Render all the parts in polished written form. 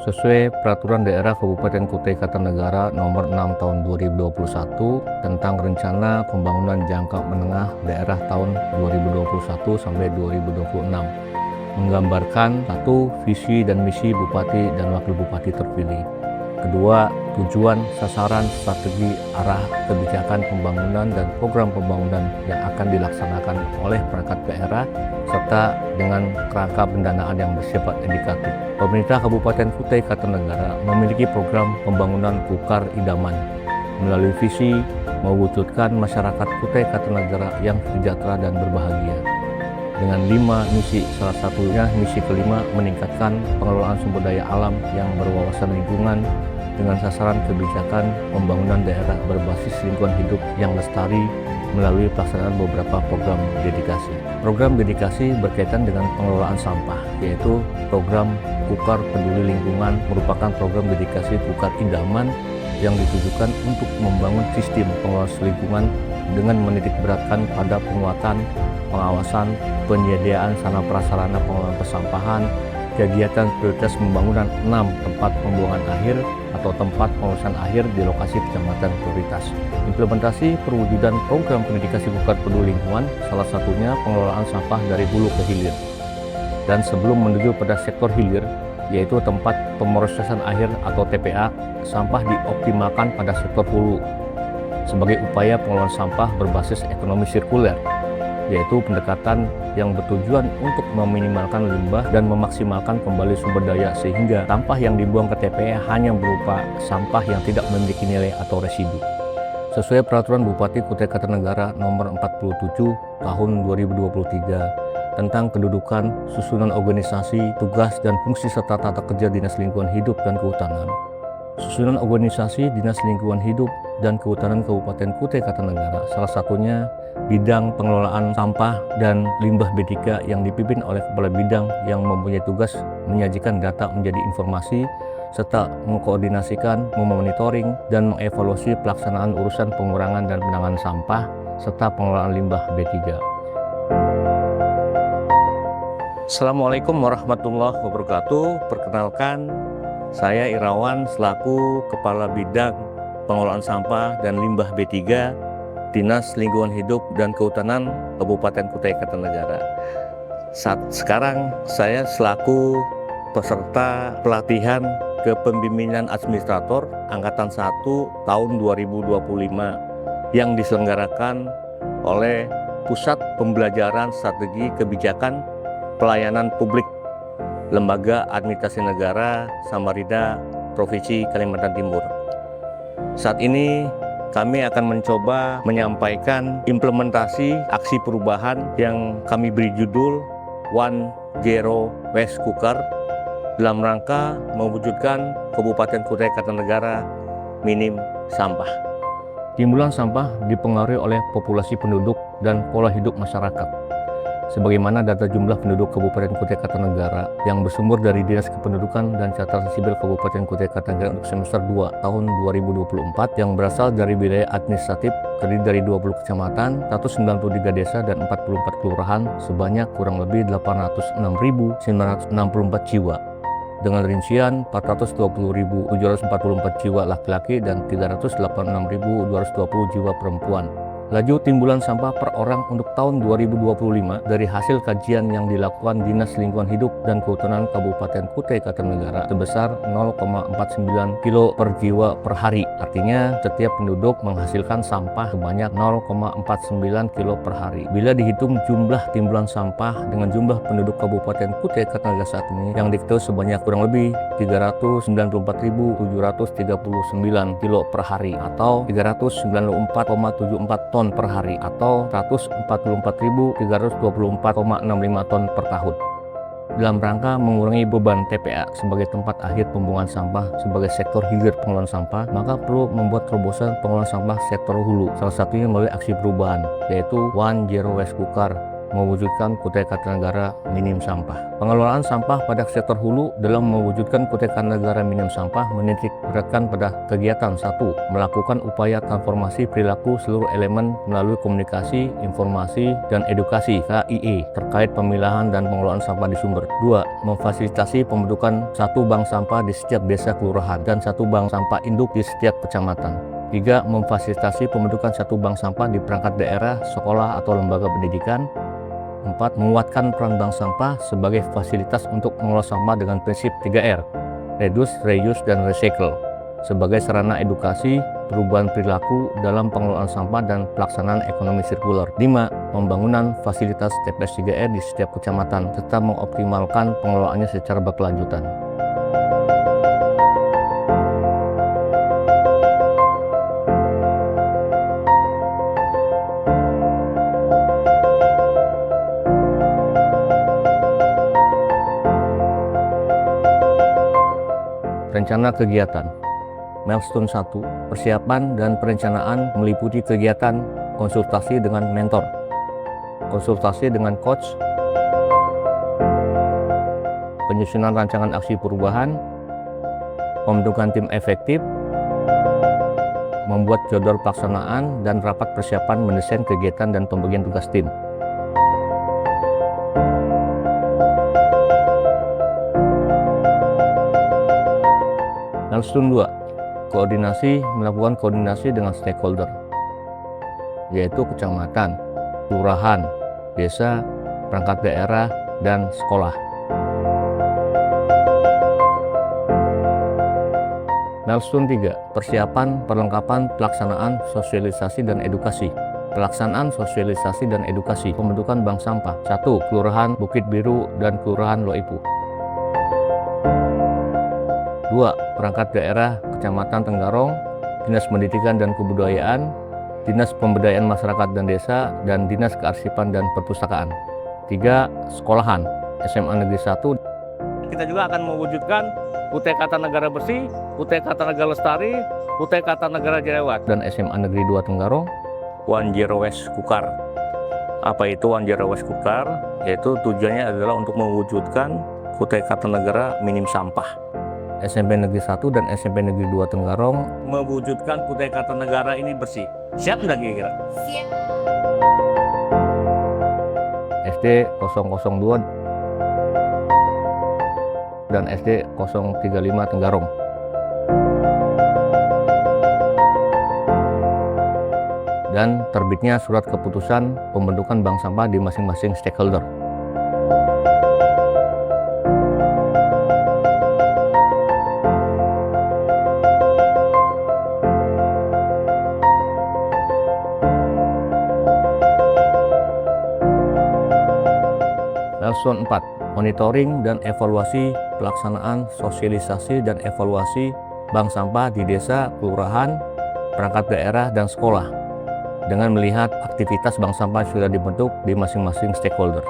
sesuai Peraturan Daerah Kabupaten Kutai Kartanegara Nomor 6 Tahun 2021 tentang Rencana Pembangunan Jangka Menengah Daerah tahun 2021 sampai 2026, menggambarkan satu, visi dan misi Bupati dan Wakil Bupati terpilih. Kedua, tujuan, sasaran, strategi, arah kebijakan pembangunan dan program pembangunan yang akan dilaksanakan oleh perangkat daerah serta dengan kerangka pendanaan yang bersifat indikatif. Pemerintah Kabupaten Kutai Kartanegara memiliki program pembangunan Kukar Idaman. Melalui visi mewujudkan masyarakat Kutai Kartanegara yang sejahtera dan berbahagia. Dengan 5 misi, salah satunya misi kelima meningkatkan pengelolaan sumber daya alam yang berwawasan lingkungan dengan sasaran kebijakan pembangunan daerah berbasis lingkungan hidup yang lestari melalui pelaksanaan beberapa program dedikasi. Program dedikasi berkaitan dengan pengelolaan sampah, yaitu program Kukar Peduli Lingkungan merupakan program dedikasi Kukar Idaman yang ditujukan untuk membangun sistem pengelolaan lingkungan dengan menitik beratkan pada penguatan, pengawasan, penyediaan sarana prasarana pengelolaan persampahan, kegiatan prioritas pembangunan 6 tempat pembuangan akhir atau tempat pengolahan akhir di lokasi kecamatan prioritas. Implementasi perwujudan program dedikasi Kukar Peduli Lingkungan salah satunya pengelolaan sampah dari hulu ke hilir. Dan sebelum menuju pada sektor hilir, yaitu tempat pemrosesan akhir atau TPA, sampah dioptimalkan pada sektor hulu sebagai upaya pengelolaan sampah berbasis ekonomi sirkuler, yaitu pendekatan yang bertujuan untuk meminimalkan limbah dan memaksimalkan kembali sumber daya sehingga sampah yang dibuang ke TPA hanya berupa sampah yang tidak memiliki nilai atau residu. Sesuai Peraturan Bupati Kutai Kartanegara Nomor 47 Tahun 2023 tentang kedudukan, susunan organisasi, tugas, dan fungsi serta tata kerja Dinas Lingkungan Hidup dan Kehutanan. Susunan organisasi Dinas Lingkungan Hidup dan Kehutanan Kabupaten Kutai Kartanegara, salah satunya bidang pengelolaan sampah dan limbah B3 yang dipimpin oleh Kepala Bidang yang mempunyai tugas menyajikan data menjadi informasi serta mengkoordinasikan, memonitoring, dan mengevaluasi pelaksanaan urusan pengurangan dan penanganan sampah serta pengelolaan limbah B3. Assalamualaikum warahmatullahi wabarakatuh. Perkenalkan, saya Irawan selaku Kepala Bidang Pengelolaan Sampah dan Limbah B3 Dinas Lingkungan Hidup dan Kehutanan Kabupaten Kutai Kartanegara. Sekarang saya selaku peserta pelatihan kepemimpinan administrator Angkatan 1 tahun 2025 yang diselenggarakan oleh Pusat Pembelajaran Strategi Kebijakan Pelayanan Publik Lembaga Administrasi Negara Samarinda Provinsi Kalimantan Timur. Saat ini kami akan mencoba menyampaikan implementasi aksi perubahan yang kami beri judul One Zero Waste Kukar dalam rangka mewujudkan Kabupaten Kutai Kartanegara minim sampah. Timbulan sampah dipengaruhi oleh populasi penduduk dan pola hidup masyarakat. Sebagaimana data jumlah penduduk Kabupaten Kutai Kartanegara yang bersumber dari Dinas Kependudukan dan Catatan Sipil Kabupaten Kutai Kartanegara untuk semester 2 tahun 2024 yang berasal dari wilayah administratif terdiri dari 20 kecamatan, 193 desa dan 44 kelurahan sebanyak kurang lebih 806.964 jiwa. Dengan rincian 420.744 jiwa laki-laki dan 386.220 jiwa perempuan. Laju timbulan sampah per orang untuk tahun 2025 dari hasil kajian yang dilakukan Dinas Lingkungan Hidup dan Kehutanan Kabupaten Kutai Kartanegara sebesar 0,49 kilo per jiwa per hari. Artinya setiap penduduk menghasilkan sampah sebanyak 0,49 kilo per hari. Bila dihitung jumlah timbulan sampah dengan jumlah penduduk Kabupaten Kutai Kartanegara saat ini yang diketahui sebanyak kurang lebih 394.739 kilo per hari atau 394,74 ton per hari atau 144.324,65 ton per tahun. Dalam rangka mengurangi beban TPA sebagai tempat akhir pembuangan sampah sebagai sektor hilir pengelolaan sampah, maka perlu membuat terobosan pengelolaan sampah sektor hulu, salah satunya melalui aksi perubahan, yaitu One Zero Waste Kukar mewujudkan Kutai Kartanegara minim sampah. Pengelolaan sampah pada sektor hulu dalam mewujudkan Kutai Kartanegara minim sampah menitik beratkan pada kegiatan 1. Melakukan upaya transformasi perilaku seluruh elemen melalui komunikasi, informasi, dan edukasi KIE terkait pemilahan dan pengelolaan sampah di sumber. 2. Memfasilitasi pembentukan 1 bank sampah di setiap desa kelurahan dan 1 bank sampah induk di setiap kecamatan. 3. Memfasilitasi pembentukan 1 bank sampah di perangkat daerah, sekolah, atau lembaga pendidikan. 4. Menguatkan peran bank sampah sebagai fasilitas untuk mengelola sampah dengan prinsip 3R, reduce, reuse, dan recycle, sebagai sarana edukasi, perubahan perilaku dalam pengelolaan sampah dan pelaksanaan ekonomi sirkular. 5. Pembangunan fasilitas TPS 3R di setiap kecamatan, serta mengoptimalkan pengelolaannya secara berkelanjutan. Rencana kegiatan. Milestone 1. Persiapan dan perencanaan meliputi kegiatan konsultasi dengan mentor, konsultasi dengan coach, penyusunan rancangan aksi perubahan, pembentukan tim efektif, membuat jadwal pelaksanaan, dan rapat persiapan mendesain kegiatan dan pembagian tugas tim. Milestone 2. Melakukan koordinasi dengan stakeholder, yaitu kecamatan, kelurahan, desa, perangkat daerah, dan sekolah. Milestone 3. Persiapan perlengkapan pelaksanaan sosialisasi dan edukasi. Pelaksanaan sosialisasi dan edukasi pembentukan bank sampah. 1. Kelurahan Bukit Biru dan Kelurahan Loipu. 2. Perangkat daerah Kecamatan Tenggarong, Dinas Pendidikan dan Kebudayaan, Dinas Pemberdayaan Masyarakat dan Desa, dan Dinas Kearsipan dan Perpustakaan. 3. Sekolahan SMA Negeri 1. Kita juga akan mewujudkan Kutai Kartanegara Bersih, Kutai Kartanegara Lestari, Kutai Kartanegara Jerewat, dan SMA Negeri 2 Tenggarong, One Zero Waste Kukar. Apa itu One Zero Waste Kukar? Yaitu tujuannya adalah untuk mewujudkan Kutai Kartanegara minim sampah. SMP Negeri 1 dan SMP Negeri 2 Tenggarong mewujudkan Kutai Kartanegara ini bersih. Siap nggak kira-kira? Siap. SD 002 dan SD 035 Tenggarong. Dan terbitnya surat keputusan pembentukan bank sampah di masing-masing stakeholder. Milestone 4. Monitoring dan evaluasi pelaksanaan sosialisasi dan evaluasi bank sampah di desa, kelurahan, perangkat daerah, dan sekolah dengan melihat aktivitas bank sampah sudah dibentuk di masing-masing stakeholder.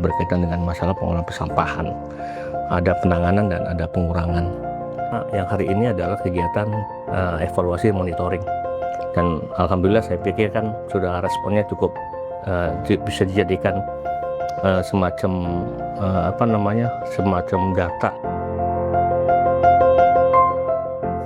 Berkaitan dengan masalah pengelolaan persampahan, ada penanganan dan ada pengurangan. Nah, yang hari ini adalah kegiatan evaluasi monitoring, dan alhamdulillah saya pikir kan sudah responnya cukup bisa dijadikan semacam semacam data.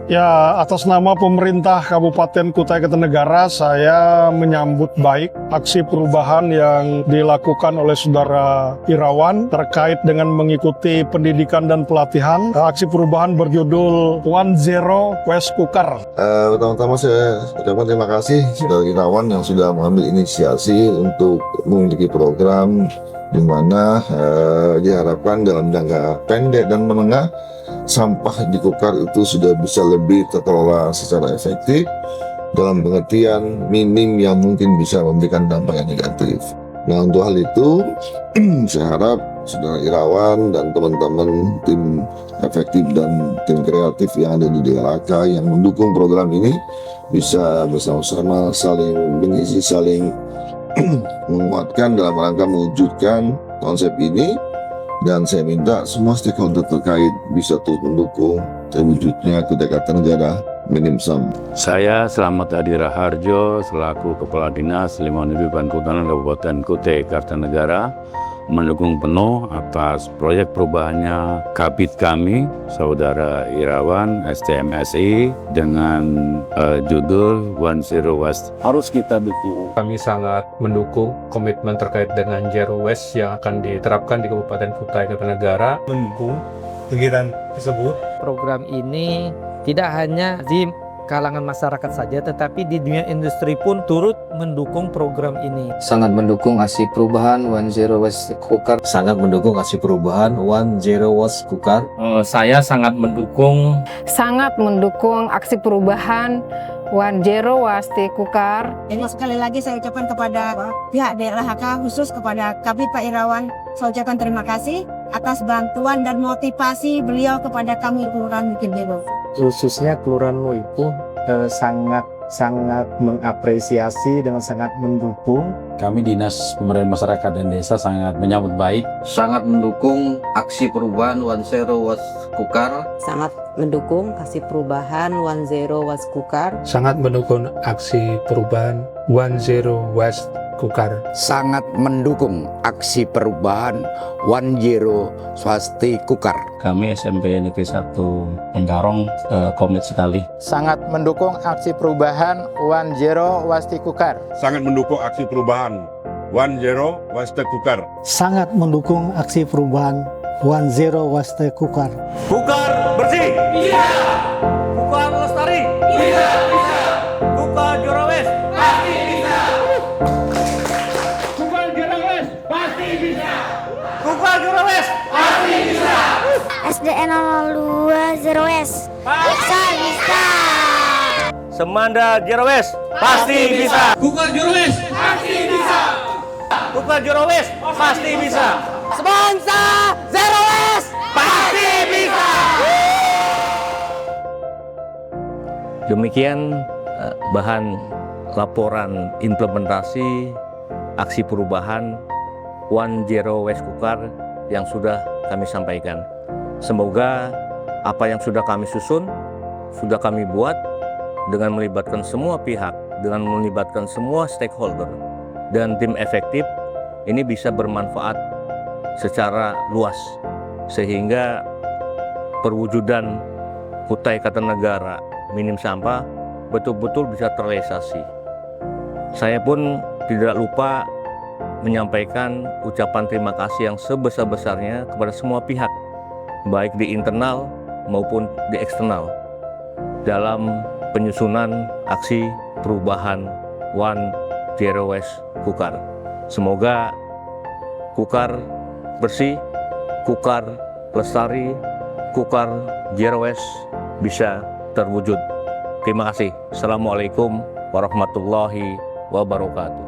Ya, atas nama pemerintah Kabupaten Kutai Kartanegara, saya menyambut baik aksi perubahan yang dilakukan oleh Saudara Irawan terkait dengan mengikuti pendidikan dan pelatihan. Aksi perubahan berjudul One Zero Waste Kukar. Pertama-tama saya ucapkan terima kasih Saudara Irawan yang sudah mengambil inisiasi untuk memiliki program di mana diharapkan dalam jangka pendek dan menengah sampah di Kukar itu sudah bisa lebih terkelola secara efektif dalam pengertian minim yang mungkin bisa memberikan dampak yang negatif. Nah, untuk hal itu saya harap Saudara Irawan dan teman-teman tim efektif dan tim kreatif yang ada di DLHK yang mendukung program ini bisa bersama-sama saling mengisi, saling menguatkan dalam rangka mewujudkan konsep ini. Dan saya minta semua stakeholder terkait bisa turut mendukung terwujudnya Kutai Kartanegara Minimsam. Saya Slamet Hadi Raharjo selaku Kepala Dinas Lingkungan Hidup dan Kehutanan Kabupaten Kutai Kartanegara mendukung penuh atas proyek perubahannya Kabid kami, Saudara Irawan STMSI dengan judul One Zero Waste. Harus kita dukung. Kami sangat mendukung komitmen terkait dengan Zero Waste yang akan diterapkan di Kabupaten Kutai Kartanegara. Mendukung kegiatan tersebut. Program ini tidak hanya di kalangan masyarakat saja, tetapi di dunia industri pun turut mendukung program ini. Sangat mendukung aksi perubahan One Zero Waste Kukar. Sangat mendukung aksi perubahan One Zero Waste Kukar. Saya sangat mendukung aksi perubahan One Zero Waste Kukar. Jadi sekali lagi saya ucapkan kepada pihak DLHK, khusus kepada Kabid Pak Irawan, saya ucapkan terima kasih atas bantuan dan motivasi beliau kepada kami Kelurahan Bukit Bego. Khususnya Kelurahan Luipuh sangat mengapresiasi dan sangat mendukung. Kami Dinas Pemberdayaan Masyarakat dan Desa sangat menyambut baik. Sangat mendukung aksi perubahan One Zero Waste Kukar. Sangat mendukung aksi perubahan One Zero Waste Kukar. Sangat mendukung aksi perubahan One Zero Waste Kukar. Sangat mendukung aksi perubahan One Zero Waste Kukar. Kami SMP Negeri 1 Enggarong komit sekali. Sangat mendukung aksi perubahan One Zero Waste Kukar. Sangat mendukung aksi perubahan One Zero Waste Kukar. Sangat mendukung aksi perubahan One Zero Waste Kukar. Kukar bersih. Iya. Kukar lestari. Iya. Bisa. Kukar Zero Waste. Pasti bisa. Kukar Zero Waste. Pasti bisa. Kukar Zero Waste. Pasti bisa. SDN 02 Zero Waste. Bisa. Semanda Zero Waste. Pasti bisa. Kukar Zero Waste. Pasti bisa. Kukar Zero Waste. Pasti bisa. Sponsor Zero Waste. Pasti bisa. Demikian bahan laporan implementasi aksi perubahan One Zero Waste Kukar yang sudah kami sampaikan. Semoga apa yang sudah kami susun, sudah kami buat dengan melibatkan semua pihak, dengan melibatkan semua stakeholder dan tim efektif, ini bisa bermanfaat secara luas sehingga perwujudan Kutai Kartanegara minim sampah betul-betul bisa terrealisasi. Saya pun tidak lupa menyampaikan ucapan terima kasih yang sebesar-besarnya kepada semua pihak, baik di internal maupun di eksternal, dalam penyusunan aksi perubahan One Zero Waste Kukar. Semoga Kukar bersih, Kukar lestari, Kukar Zero Waste bisa terwujud. Terima kasih. Assalamualaikum warahmatullahi wabarakatuh.